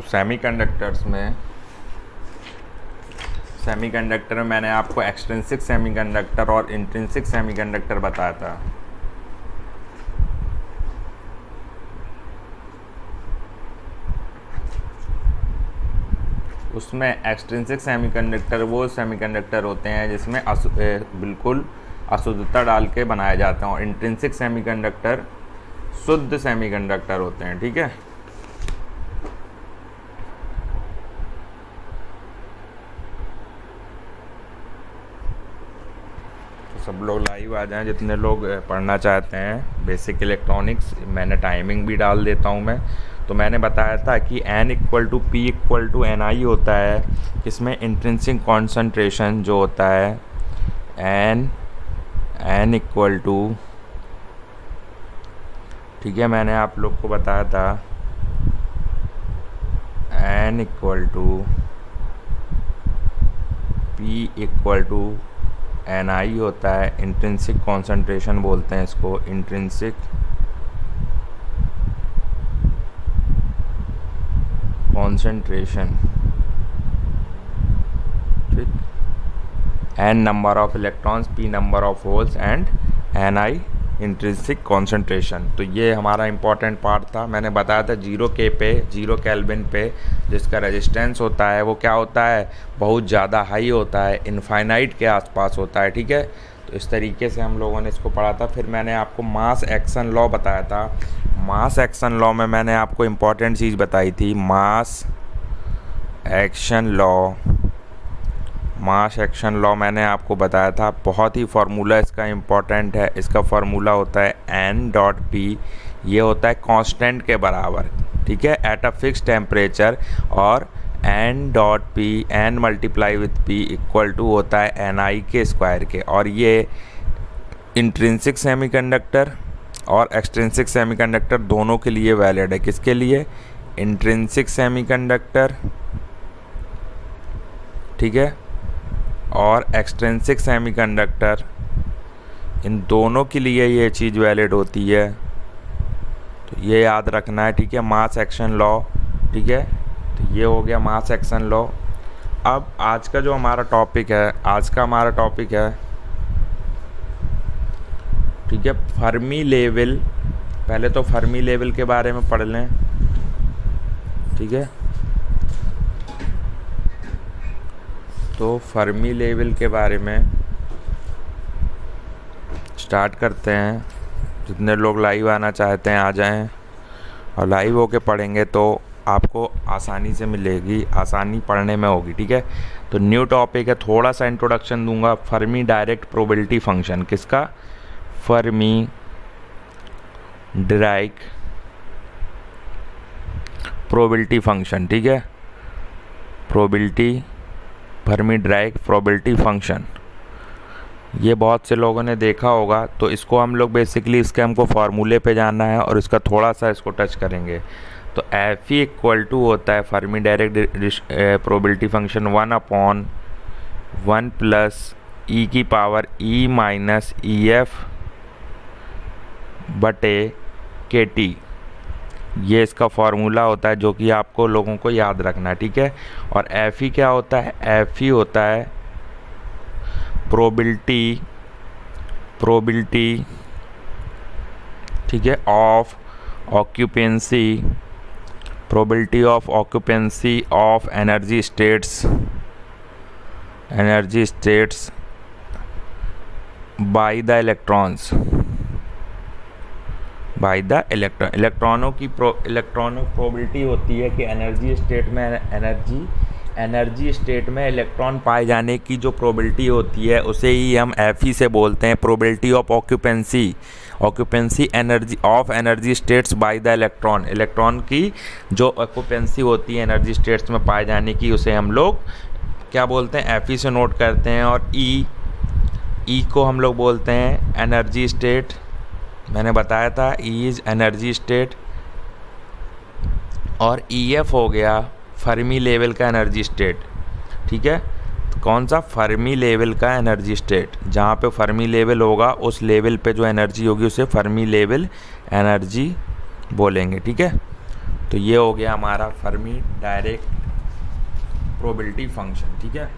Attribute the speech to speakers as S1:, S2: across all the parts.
S1: तो सेमीकंडक्टर में मैंने आपको एक्सट्रिंसिक सेमीकंडक्टर और इंट्रिंसिक सेमीकंडक्टर बताया था। उसमें एक्सट्रिंसिक सेमीकंडक्टर वो सेमीकंडक्टर होते हैं जिसमें बिल्कुल अशुद्धता डाल के बनाए जाते हैं, और इंट्रिंसिक सेमीकंडक्टर शुद्ध सेमीकंडक्टर होते हैं। ठीक है, तो सब लोग लाइव आ जाएं जितने लोग पढ़ना चाहते हैं बेसिक इलेक्ट्रॉनिक्स। मैंने टाइमिंग भी डाल देता हूं मैं। तो मैंने बताया था कि N = P = NI होता है, इसमें इंट्रिंसिक कॉन्सेंट्रेशन जो होता है N = ठीक है, मैंने आप लोग को बताया था N = P = NI होता है। इंट्रिंसिक कॉन्सेंट्रेशन बोलते हैं इसको, इंट्रिंसिक कॉन्सेंट्रेशन। ठीक, N number of electrons, P number of holes and NI intrinsic concentration. तो ये हमारा इम्पॉर्टेंट पार्ट था। मैंने बताया था 0 केल्विन पे जिसका रेजिस्टेंस होता है वो क्या होता है, बहुत ज़्यादा हाई होता है, इनफाइनाइट के आसपास होता है। ठीक है, तो इस तरीके से हम लोगों ने इसको पढ़ा था। फिर मैंने आपको मास एक्शन लॉ बताया था। मास एक्शन लॉ में मैंने आपको इम्पॉर्टेंट चीज़ बताई थी, मास एक्शन लॉ मैंने आपको बताया था। बहुत ही फार्मूला इसका इम्पॉर्टेंट है। इसका फार्मूला होता है N.P, ये होता है कांस्टेंट के बराबर। ठीक है, एट अ फिक्स टेम्परेचर, और N.P N × P = होता है NI के स्क्वायर के। और ये इंट्रिंसिक सेमीकंडक्टर और एक्सट्रिंसिक सेमीकंडक्टर दोनों के लिए वैलिड है। किसके लिए? इंट्रिंसिक सेमीकंडक्टर, ठीक है, और एक्सट्रिंसिक सेमीकंडक्टर, इन दोनों के लिए ये चीज़ वैलिड होती है। तो ये याद रखना है। ठीक है, मास एक्शन लॉ। ठीक है, तो ये हो गया मास एक्शन लॉ। अब आज का जो हमारा टॉपिक है, ठीक है, फर्मी लेवल। पहले तो फर्मी लेवल के बारे में पढ़ लें। ठीक है, तो फर्मी लेवल के बारे में स्टार्ट करते हैं। जितने लोग लाइव आना चाहते हैं आ जाएं, और लाइव होके पढ़ेंगे तो आपको आसानी से मिलेगी, आसानी पढ़ने में होगी। ठीक है, तो न्यू टॉपिक है, थोड़ा सा इंट्रोडक्शन दूंगा। Fermi Dirac probability function. किसका? Fermi Dirac probability function. ठीक है, फर्मी डायरेक्ट प्रोबेबिलिटी फंक्शन, ये बहुत से लोगों ने देखा होगा। तो इसको हम लोग बेसिकली इसके हमको फार्मूले पे जानना है और इसका थोड़ा सा इसको टच करेंगे। तो Fe = होता है Fermi Dirac probability function 1/1 + e⁻e EF/kT। ये इसका फार्मूला होता है जो कि आपको लोगों को याद रखना है। ठीक है, और Fe क्या होता है? Fe होता है प्रोबेबिलिटी, ठीक है, of occupancy of energy states by the इलेक्ट्रॉनों की प्रोबेबिलिटी होती है कि एनर्जी स्टेट में इलेक्ट्रॉन पाए जाने की जो प्रोबेबिलिटी होती है उसे ही हम Fe से बोलते हैं, probability of occupancy energy states by the electron की जो ऑक्यूपेंसी होती है एनर्जी स्टेट्स में पाए जाने की, उसे हम लोग क्या बोलते हैं? Fe से नोट करते हैं। और E को हम लोग बोलते हैं एनर्जी स्टेट। मैंने बताया था E इज़ एनर्जी स्टेट। और EF हो गया फर्मी लेवल का एनर्जी स्टेट। ठीक है, तो कौन सा? फर्मी लेवल का एनर्जी स्टेट। जहाँ पे फर्मी लेवल होगा उस लेवल पे जो एनर्जी होगी उसे फर्मी लेवल एनर्जी बोलेंगे। ठीक है, तो ये हो गया हमारा फर्मी डायरेक्ट प्रोबेबिलिटी फंक्शन। ठीक है,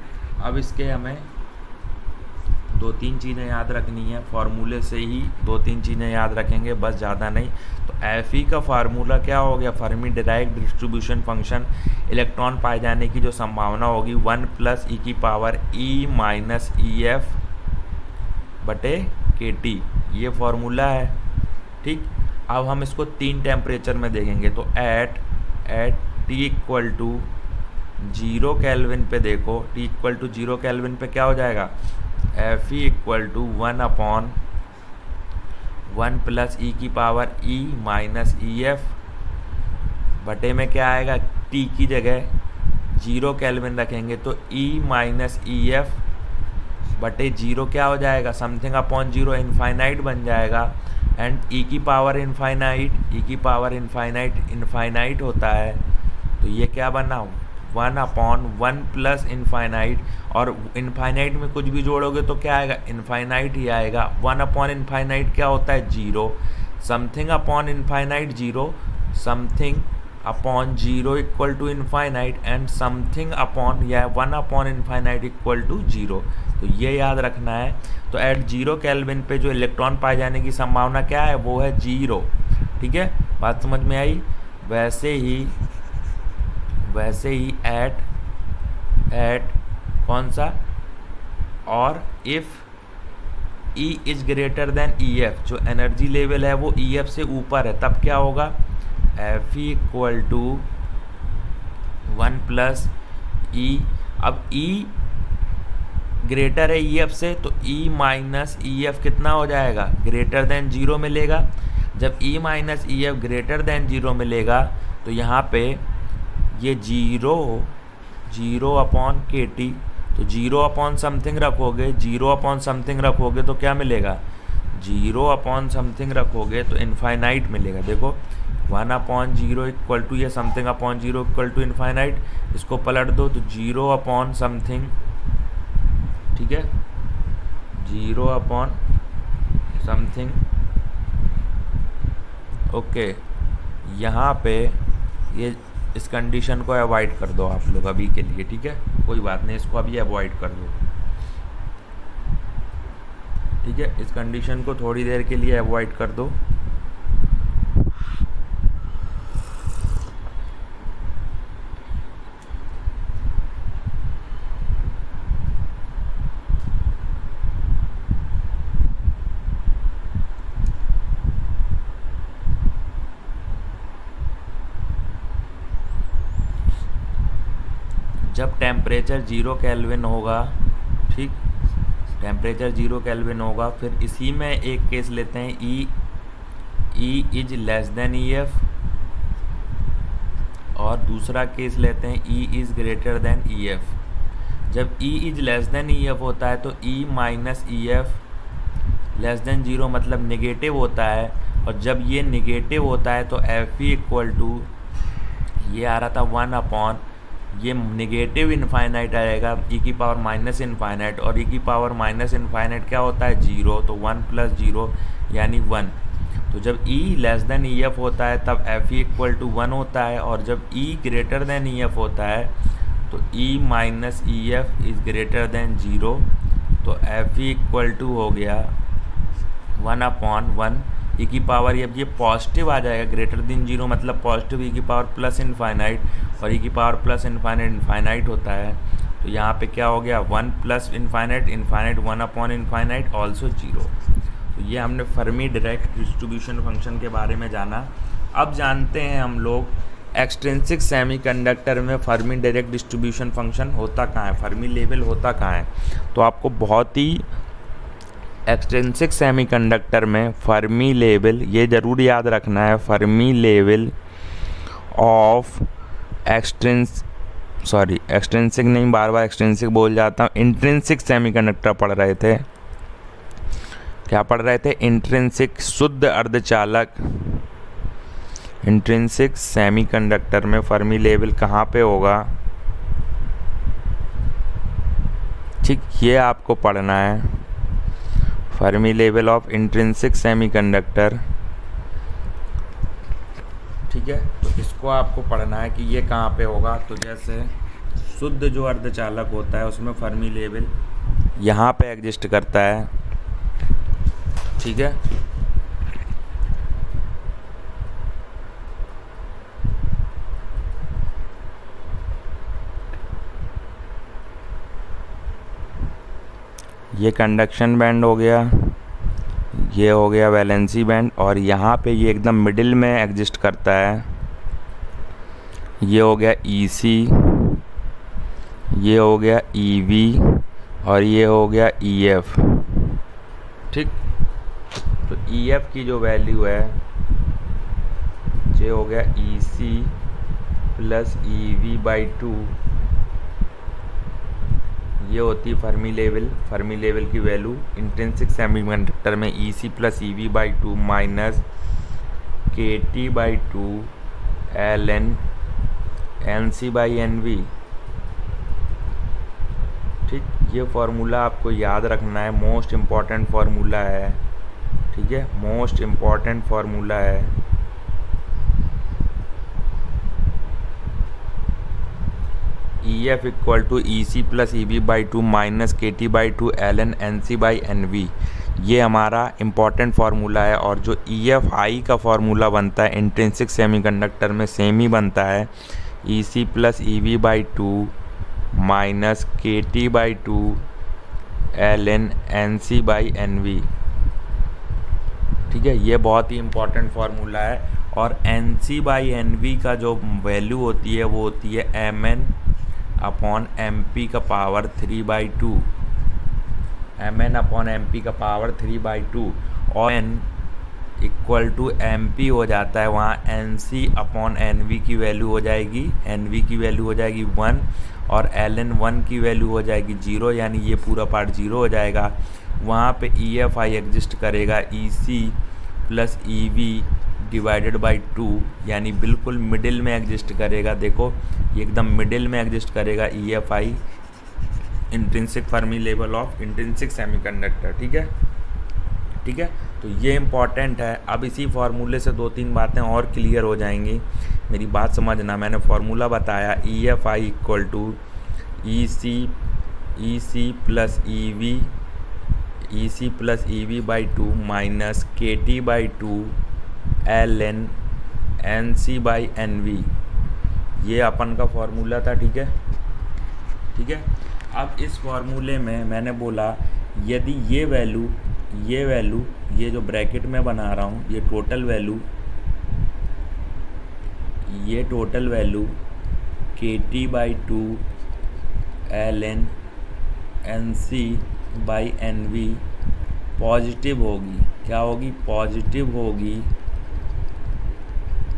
S1: अब इसके हमें 2-3 चीज़ें याद रखनी है, फार्मूले से ही 2-3 चीज़ें याद रखेंगे, बस ज़्यादा नहीं। तो एफ ई का फार्मूला क्या हो गया, Fermi direct distribution function, electron पाए जाने की जो संभावना होगी 1 + e - EF बटे KT, ये फार्मूला है। ठीक, अब हम इसको 3 टेम्परेचर में देखेंगे। तो एट T = 0 केल्विन पे देखो, T = 0 केल्विन पे क्या हो जाएगा, Fe = 1/1 + e - EF बटे में क्या आएगा, T की जगह 0 केल्विन रखेंगे तो E - EF बटे 0 क्या हो जाएगा, समथिंग अपॉन 0, इनफाइनाइट बन जाएगा। एंड e की पावर इनफाइनाइट होता है, तो ये क्या बना, 1/1 + इनफाइनाइट, और इनफाइनाइट में कुछ भी जोड़ोगे तो क्या आएगा, इनफाइनाइट ही आएगा। 1/इनफाइनाइट क्या होता है, 0, something upon infinite 0, something upon 0 = infinite, and something upon या 1/इनफाइनाइट = 0। तो ये याद रखना है। तो एट 0 केल्विन पे जो इलेक्ट्रॉन पाए जाने की संभावना क्या है, वो है 0। ठीक है, बात समझ में आई। वैसे ही एट कौन सा, और if E is greater than EF, जो एनर्जी लेवल है वो EF से ऊपर है, तब क्या होगा, Fe = 1 + E। अब E ग्रेटर है EF से, तो E - EF कितना हो जाएगा, ग्रेटर देन 0 मिलेगा। जब E - EF ग्रेटर देन 0 मिलेगा तो यहाँ पे ये 0/KT, तो 0 समथिंग रखोगे तो क्या मिलेगा, 0 रखोगे तो इनफाइनाइट मिलेगा। देखो 1/0 ये समथिंग अपॉन 0 = इनफाइनाइट, इसको पलट दो तो 0 समथिंग, ठीक है, 0 समथिंग। ओके, यहाँ पे ये इस कंडीशन को अवॉइड कर दो आप लोग अभी के लिए। ठीक है, कोई बात नहीं, इसको अभी अवॉइड कर दो। ठीक है, इस कंडीशन को थोड़ी देर के लिए अवॉइड कर दो। जब टेम्परेचर 0 केल्विन होगा, ठीक, टेम्परेचर 0 केल्विन होगा, फिर इसी में एक केस लेते हैं, E is less than EF, और दूसरा केस लेते हैं E is greater than EF। जब E is less than EF होता है तो E - EF लेस देन 0 मतलब नेगेटिव होता है, और जब ये नेगेटिव होता है तो Fe = ये आ रहा था 1/, ये नेगेटिव इनफाइनाइट आएगा, E की पावर -इनफाइनाइट, और E की पावर -इनफाइनाइट क्या होता है, 0, तो 1 + 0 यानी 1। तो जब E लेस देन EF होता है तब Fe = 1 होता है, और जब E ग्रेटर देन EF होता है तो E - EF is greater than 0, तो Fe = हो गया 1/1। E की पावर ये पॉजिटिव आ जाएगा, ग्रेटर देन 0 मतलब पॉजिटिव, E की पावर +इनफाइनाइट, और E की पावर +इनफाइनाइट होता है, तो यहाँ पे क्या हो गया, 1 + इनफाइनाइट 1/इनफाइनाइट ऑल्सो 0। तो ये हमने फर्मी डायरेक्ट डिस्ट्रीब्यूशन फंक्शन के बारे में जाना। अब जानते हैं हम लोग एक्सट्रिंसिक सेमीकंडक्टर में फर्मी डायरेक्ट डिस्ट्रीब्यूशन फंक्शन होता कहाँ है, फर्मी लेवल होता कहाँ है। तो आपको बहुत ही एक्सट्रिंसिक सेमीकंडक्टर में फर्मी लेवल ये ज़रूर याद रखना है, फर्मी लेवल ऑफ एक्सट्रिंसिक नहीं, बार बार एक्सट्रिंसिक बोल जाता हूँ, इंट्रिंसिक सेमीकंडक्टर पढ़ रहे थे, क्या पढ़ रहे थे, इंट्रिंसिक शुद्ध अर्धचालक। इंट्रिंसिक सेमीकंडक्टर में फर्मी लेवल कहाँ पे होगा, ठीक, ये आपको पढ़ना है। Fermi level of intrinsic semiconductor, ठीक है, तो इसको आपको पढ़ना है कि ये कहाँ पे होगा। तो जैसे शुद्ध जो अर्धचालक होता है उसमें फर्मी लेवल यहाँ पे एग्जिस्ट करता है, ठीक है। ये कंडक्शन बैंड हो गया, ये हो गया वैलेंसी बैंड, और यहाँ पे ये एकदम मिडिल में एग्जिस्ट करता है। ये हो गया EC, ये हो गया EV, और ये हो गया EF, ठीक। तो EF की जो वैल्यू है, ये हो गया EC प्लस EV/2, ये होती है फर्मी लेवल। फर्मी लेवल की वैल्यू इंट्रिंसिक सेमीकंडक्टर में EC plus EV/2 minus KT/2 ln NC/NV, ठीक। ये फार्मूला आपको याद रखना है, मोस्ट इम्पॉर्टेंट फार्मूला है, ठीक है, मोस्ट इम्पॉर्टेंट फार्मूला है। EF equal to EC plus EV/2 minus KT/2 ln NC/NV, ये हमारा इम्पॉर्टेंट फार्मूला है। और जो EFI का फार्मूला बनता है इंट्रिंसिक सेमीकंडक्टर में सेम ही बनता है, EC plus EV/2 minus KT/2 ln NC/NV, ठीक है। ये बहुत ही इम्पॉर्टेंट फार्मूला है। और NC/NV का जो वैल्यू होती है वो होती है Mn/MP का पावर 3/2, Mn/MP का पावर 3/2, और N इक्वल टू MP हो जाता है, वहाँ NC/NV की वैल्यू हो जाएगी, NV की वैल्यू हो जाएगी 1, और ln 1 की वैल्यू हो जाएगी 0, यानी ये पूरा पार्ट 0 हो जाएगा। वहाँ पे EFI एग्जिस्ट करेगा EC plus EV divided by 2, यानी बिल्कुल मिडिल में एग्जिस्ट करेगा। देखो ये एकदम मिडिल में एग्जिस्ट करेगा EFI, intrinsic Fermi level of intrinsic semiconductor, ठीक है, ठीक है। तो ये इम्पॉर्टेंट है। अब इसी फार्मूले से 2-3 बातें और क्लियर हो जाएंगी, मेरी बात समझना। मैंने फार्मूला बताया EFI equal to EC plus EV/2 minus KT/2 ln NC/NV, ये अपन का फार्मूला था, ठीक है, ठीक है। अब इस फार्मूले में मैंने बोला यदि ये वैल्यू ये जो ब्रैकेट में बना रहा हूँ, ये total value KT/2 ln NC/NV positive होगी। क्या होगी?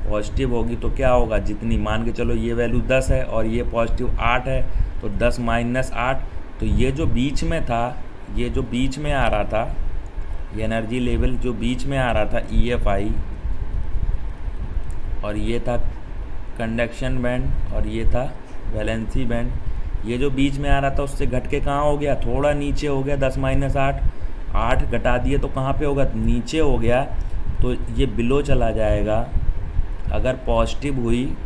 S1: पॉजिटिव होगी तो क्या होगा, जितनी मान के चलो ये वैल्यू 10 है और ये पॉजिटिव 8 है, तो 10 माइनस 8, तो ये जो बीच में था, ये जो बीच में आ रहा था, ये एनर्जी लेवल जो बीच में आ रहा था EFI, और ये था कंडक्शन बैंड और ये था वैलेंसी बैंड, ये जो बीच में आ रहा था उससे घट के कहाँ हो गया, थोड़ा नीचे हो गया। 10 माइनस 8 घटा दिए तो कहाँ पे होगा, नीचे हो गया, तो ये बिलो चला जाएगा। अगर पॉजिटिव हुई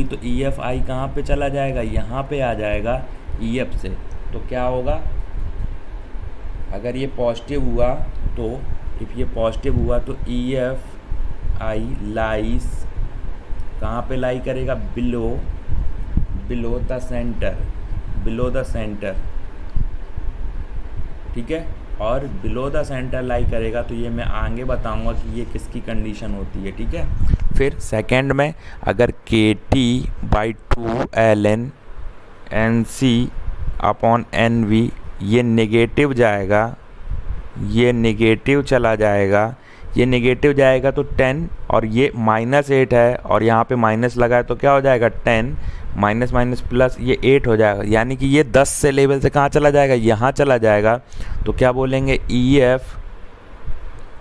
S1: तो EFI कहाँ पे चला जाएगा, यहाँ पे आ जाएगा EF से। तो क्या होगा, अगर ये पॉजिटिव हुआ तो EFI लाइज कहाँ पे लाई करेगा, बिलो द सेंटर, ठीक है। और बिलो द सेंटर लाई करेगा, तो ये मैं आगे बताऊंगा कि ये किसकी कंडीशन होती है, ठीक है। फिर सेकंड में अगर KT/2 ln NC/NV ये नेगेटिव जाएगा, ये नेगेटिव चला जाएगा, ये नेगेटिव जाएगा तो 10, और ये -8 है और यहाँ पे माइनस लगा है, तो क्या हो जाएगा 10 माइनस माइनस प्लस, ये 8 हो जाएगा, यानी कि ये 10 से लेवल से कहाँ चला जाएगा, यहाँ चला जाएगा। तो क्या बोलेंगे,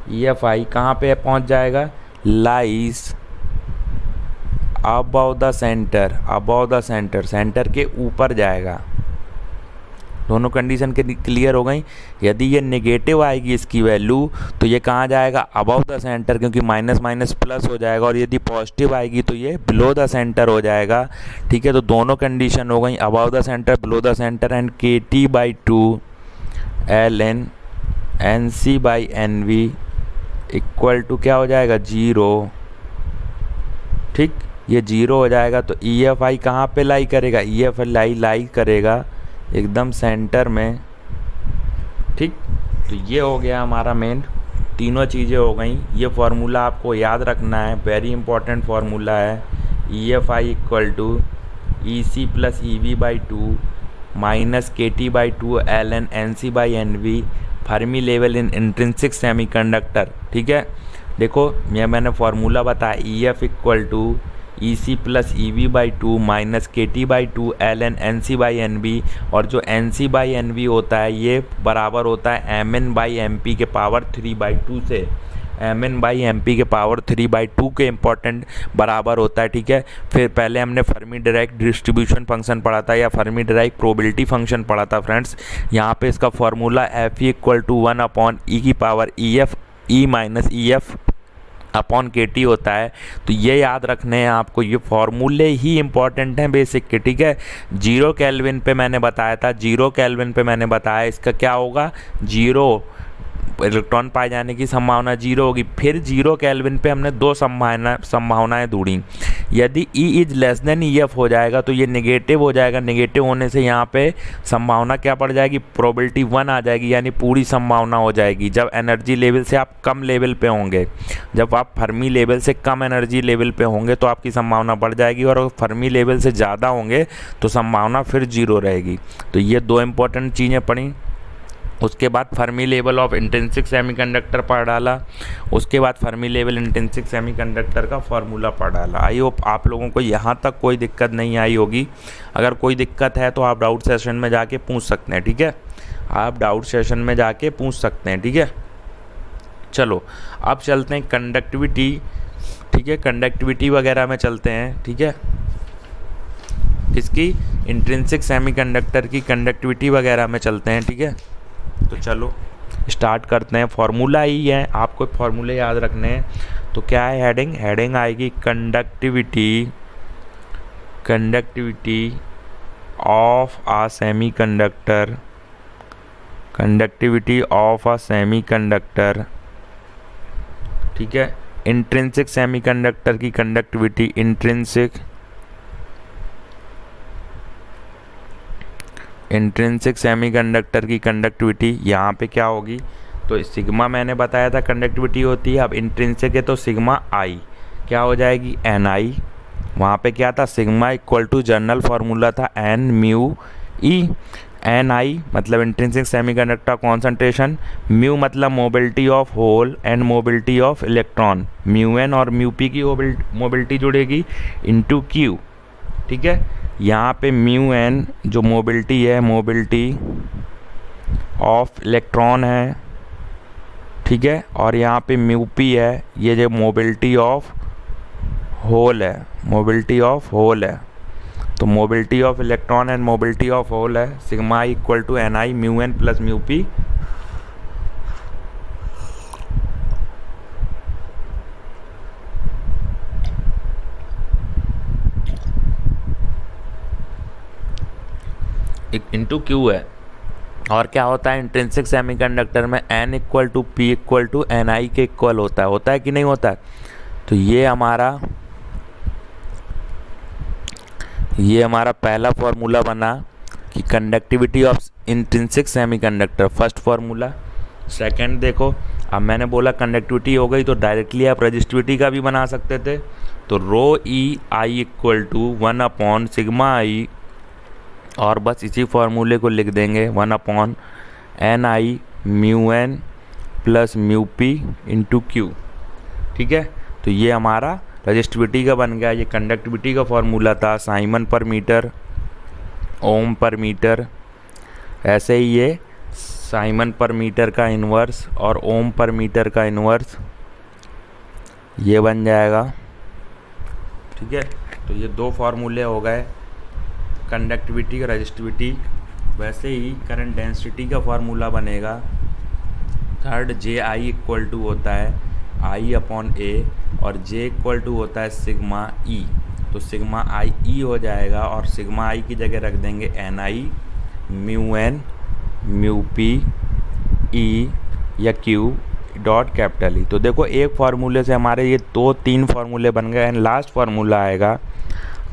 S1: EFI कहाँ पे पहुँच जाएगा, lies above the centre, centre के ऊपर जाएगा, दोनों कंडीशन के क्लियर हो गई। यदि ये नेगेटिव आएगी इसकी वैल्यू तो ये कहाँ जाएगा, अबव द सेंटर, क्योंकि माइनस माइनस प्लस हो जाएगा। और यदि पॉजिटिव आएगी तो ये बिलो द सेंटर हो जाएगा। ठीक है, तो दोनों कंडीशन हो गई, above the center, below the center. And KT/2 ln NC/NV equal to क्या हो जाएगा, 0। ठीक, ये 0 हो जाएगा। तो EFI कहाँ पे लाई करेगा, EFI लाई करेगा एकदम सेंटर में। ठीक, तो ये हो गया हमारा मेन, तीनों चीज़ें हो गई। ये फार्मूला आपको याद रखना है, वेरी इंपॉर्टेंट फार्मूला है। EFI equal to EC + EV/2 minus KT/2 ln NC/NV Fermi level in intrinsic semiconductor. ठीक है, देखो ये मैंने फार्मूला बताया, EF equal to EC + EV/2 minus KT/2 ln NC/NV। और जो NC/NV होता है ये बराबर होता है Mn/MP के पावर 3/2 से। Mn/MP के पावर 3/2 के इम्पोर्टेंट बराबर होता है। ठीक है, फिर पहले हमने फर्मी डायरेक्ट डिस्ट्रीब्यूशन फंक्शन पढ़ा था या फर्मी डायरेक्ट प्रोबेबिलिटी फंक्शन पढ़ा था फ्रेंड्स। यहाँ पे इसका formula Fe equal to 1/e की power EF E minus EF upon KT होता है। तो ये याद रखने हैं आपको, ये फॉर्मूले ही इंपॉर्टेंट हैं बेसिक के। ठीक है, 0 केल्विन पे मैंने बताया था, 0 केल्विन पे मैंने बताया इसका क्या होगा, 0 इलेक्ट्रॉन पाए जाने की संभावना 0 होगी। फिर 0 केल्विन पे हमने दो संभावनाएं ढूंढी। यदि E is less than EF हो जाएगा तो ये नेगेटिव हो जाएगा। नेगेटिव होने से यहाँ पे संभावना क्या पड़ जाएगी, प्रोबेबिलिटी 1 आ जाएगी, यानी पूरी संभावना हो जाएगी। जब एनर्जी लेवल से आप कम लेवल पे होंगे, जब आप फर्मी लेवल से कम एनर्जी लेवल पे होंगे तो आपकी संभावना बढ़ जाएगी, और फर्मी लेवल से ज़्यादा होंगे तो संभावना फिर 0 रहेगी। तो ये दो इंपॉर्टेंट चीज़ें पढ़ी। उसके बाद Fermi level of intrinsic semiconductor पढ़ डाला। उसके बाद फर्मी लेवल इंट्रिंसिक सेमीकंडक्टर का फार्मूला पढ़ डाला। आई होप आप लोगों को यहाँ तक कोई दिक्कत नहीं आई होगी। अगर कोई दिक्कत है तो आप डाउट सेशन में जाके पूछ सकते हैं। ठीक है, आप डाउट सेशन में जाके पूछ सकते हैं। ठीक है, चलो अब चलते हैं कंडक्टिविटी। ठीक है, कंडक्टिविटी वगैरह में चलते हैं। ठीक है, किसकी, इंट्रिंसिक सेमीकंडक्टर की कंडक्टिविटी वगैरह में चलते हैं। ठीक है, तो चलो स्टार्ट करते हैं। फार्मूला ही है, आपको फार्मूले याद रखने हैं। तो क्या है हेडिंग, हेडिंग आएगी conductivity of a semiconductor, conductivity of a semiconductor. ठीक है, इंट्रिंसिक सेमीकंडक्टर की कंडक्टिविटी, इंट्रिंसिक सेमीकंडक्टर की कंडक्टिविटी यहाँ पे क्या होगी, तो सिग्मा मैंने बताया था कंडक्टिविटी होती है। अब इंट्रिंसिक है तो सिग्मा आई क्या हो जाएगी, Ni। वहाँ पे क्या था, sigma equal to general formula था N/μe। Ni मतलब इंट्रिंसिक सेमीकंडक्टर कॉन्सेंट्रेशन, म्यू मतलब mobility of hole and mobility of electron, μn और μp की मोबिलिटी जुड़ेगी इनटू Q। ठीक है, यहाँ पे μn जो मोबिलिटी है, मोबिलिटी ऑफ इलेक्ट्रॉन है। ठीक है, और यहाँ पे μp है, ये जो मोबिलिटी ऑफ होल है, मोबिलिटी ऑफ होल है। तो mobility of electron and mobility of hole है sigma equal to Ni μn plus μp। Into Q है। और क्या होता है इंट्रिंसिक सेमीकंडक्टर में, N equal to P equal to Ni के इक्वल होता है कि नहीं होता है। तो ये हमारा पहला फॉर्मूला बना कि conductivity of intrinsic semiconductor, first formula. Second देखो, अब मैंने बोला कंडक्टिविटी हो गई तो डायरेक्टली आप रजिस्टिविटी का भी बना सकते थे। तो ρEI इक्वल टू 1/σI, और बस इसी फार्मूले को लिख देंगे 1/Ni μn plus μp into Q। ठीक है, तो ये हमारा रजिस्टिविटी का बन गया। ये कंडक्टिविटी का फार्मूला था, साइमन पर मीटर, ओम पर मीटर। ऐसे ही ये साइमन पर मीटर का इन्वर्स और ओम पर मीटर का इन्वर्स ये बन जाएगा। ठीक है, तो ये दो फार्मूले हो गए, कंडक्टिविटी, रजिस्टिविटी वैसे ही करंट डेंसिटी का फार्मूला बनेगा, third J I equal to होता है आई अपॉन ए और जे इक्वल टू होता है सिग्मा ई। तो सिग्मा आई ई हो जाएगा और सिग्मा आई की जगह रख देंगे N I mu N mu P E या क्यू डॉट कैपिटल ई। तो देखो एक फार्मूले से हमारे ये 2-3 फार्मूले बन गए एंड लास्ट फार्मूला आएगा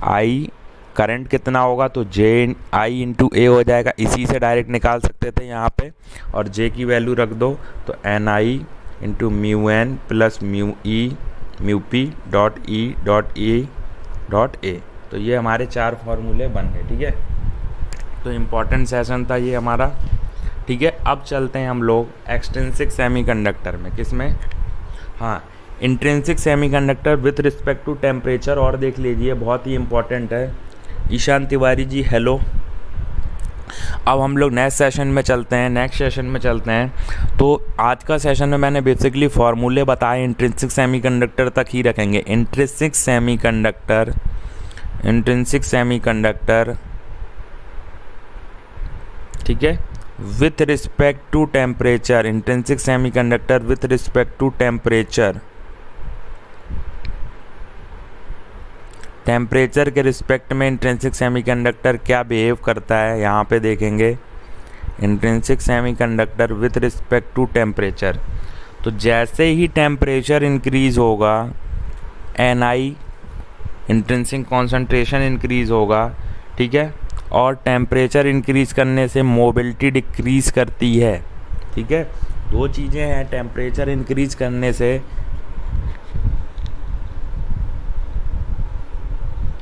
S1: आई करंट कितना होगा तो जे आई इंटू ए हो जाएगा, इसी से डायरेक्ट निकाल सकते थे यहाँ पे, और जे की वैल्यू रख दो तो N I into mu N plus mu E mu P dot E dot A. तो ये हमारे 4 फार्मूले बन गए, ठीक है। तो इम्पॉर्टेंट सेशन था ये हमारा, ठीक है। अब चलते हैं हम लोग एक्सट्रिंसिक सेमीकंडक्टर में, किस में, हाँ intrinsic semiconductor with respect to temperature. और देख लीजिए बहुत ही इम्पॉर्टेंट है। ईशान तिवारी जी हेलो। अब हम लोग नेक्स्ट सेशन में चलते हैं। तो आज का सेशन में मैंने बेसिकली फार्मूले बताए, इंट्रिंसिक सेमीकंडक्टर तक ही रखेंगे। इंट्रिंसिक सेमीकंडक्टर ठीक है with respect to temperature, intrinsic semiconductor with respect to temperature के रिस्पेक्ट में इंट्रिंसिक सेमीकंडक्टर क्या बिहेव करता है, यहाँ पे देखेंगे intrinsic semiconductor with respect to temperature. तो जैसे ही टेम्परेचर इंक्रीज़ होगा N I intrinsic concentration increase होगा, ठीक है, और टेम्परेचर इंक्रीज़ करने से मोबिलिटी डिक्रीज़ करती है, ठीक है। 2 चीज़ें हैं, टेम्परेचर इंक्रीज़ करने से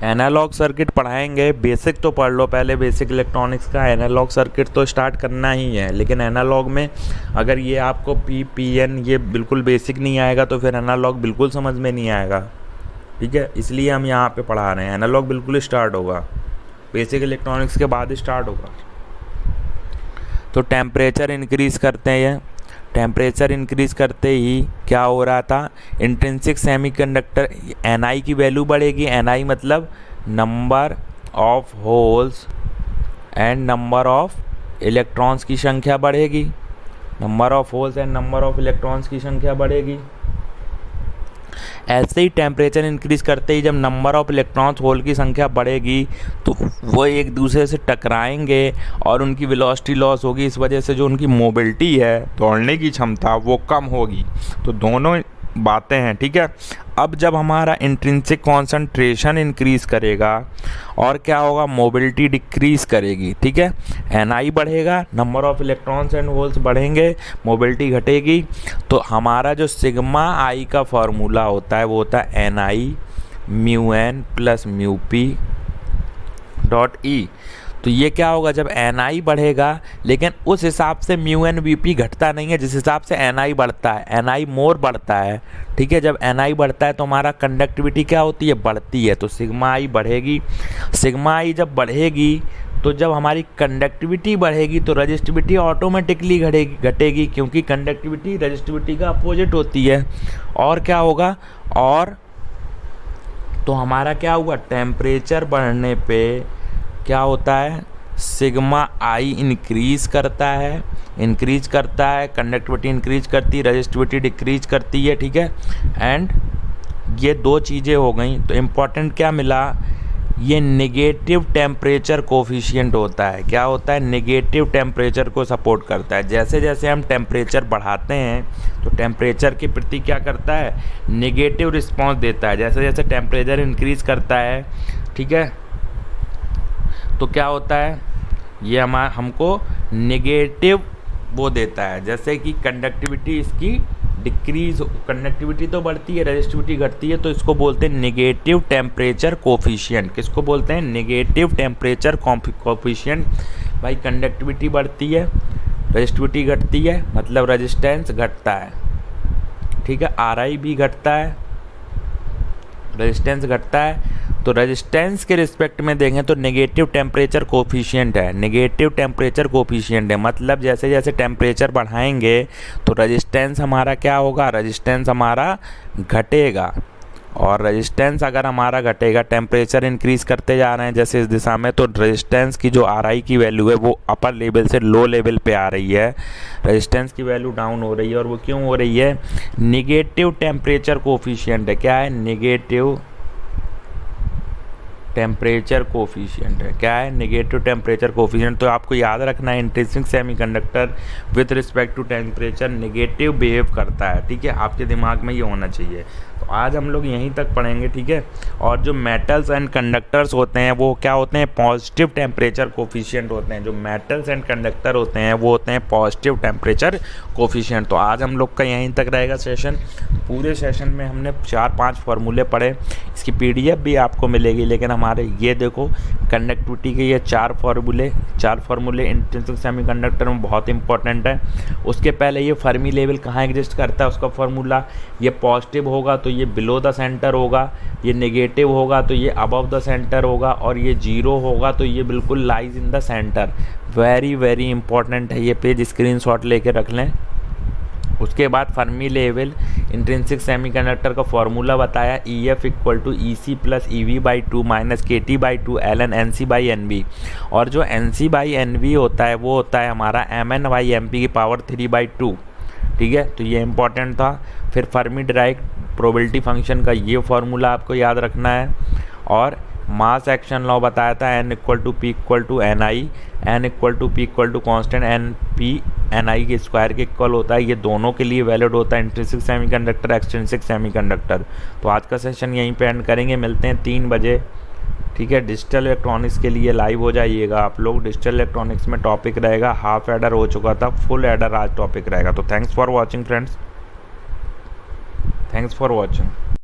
S1: एनालॉग सर्किट पढ़ाएंगे, बेसिक तो पढ़ लो पहले, बेसिक इलेक्ट्रॉनिक्स का एनालॉग सर्किट तो स्टार्ट करना ही है। लेकिन एनालॉग में अगर ये आपको पी एन ये बिल्कुल बेसिक नहीं आएगा तो फिर एनालॉग बिल्कुल समझ में नहीं आएगा, ठीक है। इसलिए हम यहाँ पे पढ़ा रहे हैं, एनालॉग बिल्कुल स्टार्ट होगा, बेसिक इलेक्ट्रॉनिक्स के बाद स्टार्ट होगा। तो टेम्परेचर इंक्रीज़ करते हैं, टेम्परेचर इंक्रीज़ करते ही क्या हो रहा था, इंट्रिंसिक सेमीकंडक्टर एन आई की वैल्यू बढ़ेगी। एन आई मतलब number of holes and number of electrons की संख्या बढ़ेगी, number of holes and number of electrons की संख्या बढ़ेगी। ऐसे ही टेम्परेचर इंक्रीज़ करते ही जब नंबर ऑफ इलेक्ट्रॉन्स होल की संख्या बढ़ेगी तो वो एक दूसरे से टकराएंगे और उनकी वेलोसिटी लॉस होगी। इस वजह से जो उनकी मोबिलिटी है, दौड़ने की क्षमता, वो कम होगी। तो दोनों बातें हैं, ठीक है। अब जब हमारा इंट्रिंसिक कॉन्सेंट्रेशन इंक्रीज़ करेगा और क्या होगा, मोबिलिटी डिक्रीज़ करेगी, ठीक है। एन आई बढ़ेगा, number of electrons and holes बढ़ेंगे, मोबिलिटी घटेगी। तो हमारा जो सिग्मा आई का फार्मूला होता है वो होता है N I mu N plus mu P dot E. तो ये क्या होगा, जब एन आई बढ़ेगा लेकिन उस हिसाब से म्यू एन वी पी घटता नहीं है जिस हिसाब से एन आई बढ़ता है, एन आई मोर बढ़ता है, ठीक है। जब एन आई बढ़ता है तो हमारा कंडक्टिविटी क्या होती है, बढ़ती है। तो सिग्मा आई बढ़ेगी, सिग्मा आई जब बढ़ेगी तो जब हमारी कंडक्टिविटी बढ़ेगी तो रजिस्टिविटी ऑटोमेटिकली घटेगी, क्योंकि कंडक्टिविटी रजिस्टिविटी का अपोजिट होती है। और क्या होगा, और तो हमारा क्या हुआ, टेम्परेचर बढ़ने पे क्या होता है, सिग्मा आई इंक्रीज़ करता है, कंडक्टिविटी इंक्रीज करती है, रजिस्टिविटी डिक्रीज करती है, ठीक है। एंड ये 2 चीज़ें हो गई। तो इम्पॉर्टेंट क्या मिला, ये नेगेटिव टेम्परेचर कोफिशिएंट होता है। क्या होता है, नेगेटिव टेम्परेचर को सपोर्ट करता है। जैसे जैसे हम टेम्परेचर बढ़ाते हैं तो टेम्परेचर के प्रति क्या करता है, नेगेटिव रिस्पॉन्स देता है। जैसे जैसे टेम्परेचर इंक्रीज़ करता है, ठीक है, तो क्या होता है, ये हमको नेगेटिव वो देता है। जैसे कि कंडक्टिविटी इसकी डिक्रीज, कंडक्टिविटी तो बढ़ती है, रजिस्टिविटी घटती है, तो इसको बोलते हैं नेगेटिव टेम्परेचर कोफिशिएंट। किसको बोलते हैं, नेगेटिव टेम्परेचर कोफिशिएंट। भाई कंडक्टिविटी बढ़ती है, रजिस्टिविटी घटती है, मतलब रेजिस्टेंस घटता है, ठीक है। आर आई भी घटता है, रेजिस्टेंस घटता है। तो रेजिस्टेंस के रिस्पेक्ट में देखें तो नेगेटिव टेम्परेचर कोफिशिएंट है, नेगेटिव टेम्परेचर कोफिशिएंट है। मतलब जैसे जैसे टेम्परेचर बढ़ाएंगे तो रेजिस्टेंस हमारा क्या होगा, रेजिस्टेंस हमारा घटेगा। और रेजिस्टेंस अगर हमारा घटेगा, टेम्परेचर इंक्रीज़ करते जा रहे हैं जैसे इस दिशा में, तो रेजिस्टेंस की जो आर आई की वैल्यू है वो अपर लेवल से लो लेवल पे आ रही है, रेजिस्टेंस की वैल्यू डाउन हो रही है। और वो क्यों हो रही है? निगेटिव टेम्परेचर कोफिशिएंट है। क्या है? निगेटिव टेम्परेचर कोफिशिएंट है। क्या है? Negative temperature coefficient. तो आपको याद रखना है intrinsic semiconductor with respect to temperature negative behave करता है। ठीक है, आपके दिमाग में ये होना चाहिए। तो आज हम लोग यहीं तक पढ़ेंगे। ठीक है, और जो मेटल्स एंड कंडक्टर्स होते हैं वो क्या होते हैं? पॉजिटिव टेम्परेचर कोफिशिएंट होते हैं। जो मेटल्स एंड कंडक्टर होते हैं वो होते हैं पॉजिटिव टेम्परेचर कोफिशिएंट। तो आज हम लोग का यहीं तक रहेगा सेशन। पूरे सेशन में हमने 4-5 फार्मूले पढ़े, इसकी पीडीएफ भी आपको मिलेगी। लेकिन हमारे ये देखो कंडक्टिविटी के ये 4 फार्मूले इंट्रिंसिक सेमीकंडक्टर में बहुत इंपॉर्टेंट है। उसके पहले ये फर्मी लेवल कहाँ एग्जिस्ट करता है उसका फार्मूला, ये पॉजिटिव होगा तो ये बिलो द सेंटर होगा, ये नेगेटिव होगा तो ये अबव द सेंटर होगा, और ये जीरो होगा तो ये बिल्कुल lies in the center. Very very important है ये पेज, स्क्रीनशॉट लेके रख लें। उसके बाद फर्मी लेवल इंट्रिंसिक सेमीकंडक्टर का फॉर्मूला बताया, EF equal to EC plus EV/2 minus KT/2 ln NC/NV। और जो NC/NV होता है वो होता है हमारा Mn/MP⁴ ठीक है, तो ये इंपॉर्टेंट था। फिर फर्मी डिराइव्ड प्रोबेबिलिटी फंक्शन का ये फार्मूला आपको याद रखना है। और मास एक्शन लॉ बताया था, N equal to P equal to NI, N equal to P equal to constant NP NI के स्क्वायर के इक्वल होता है। ये दोनों के लिए वैलिड होता है, इंट्रिंसिक सेमीकंडक्टर, एक्सट्रिंसिक सेमीकंडक्टर। तो आज का सेशन यहीं पे एंड करेंगे, मिलते हैं 3 बजे। ठीक है, डिजिटल इलेक्ट्रॉनिक्स के लिए लाइव हो जाइएगा आप लोग। डिजिटल इलेक्ट्रॉनिक्स में टॉपिक रहेगा, हाफ एडर हो चुका था, फुल एडर आज टॉपिक रहेगा। तो thanks for watching friends, thanks for watching.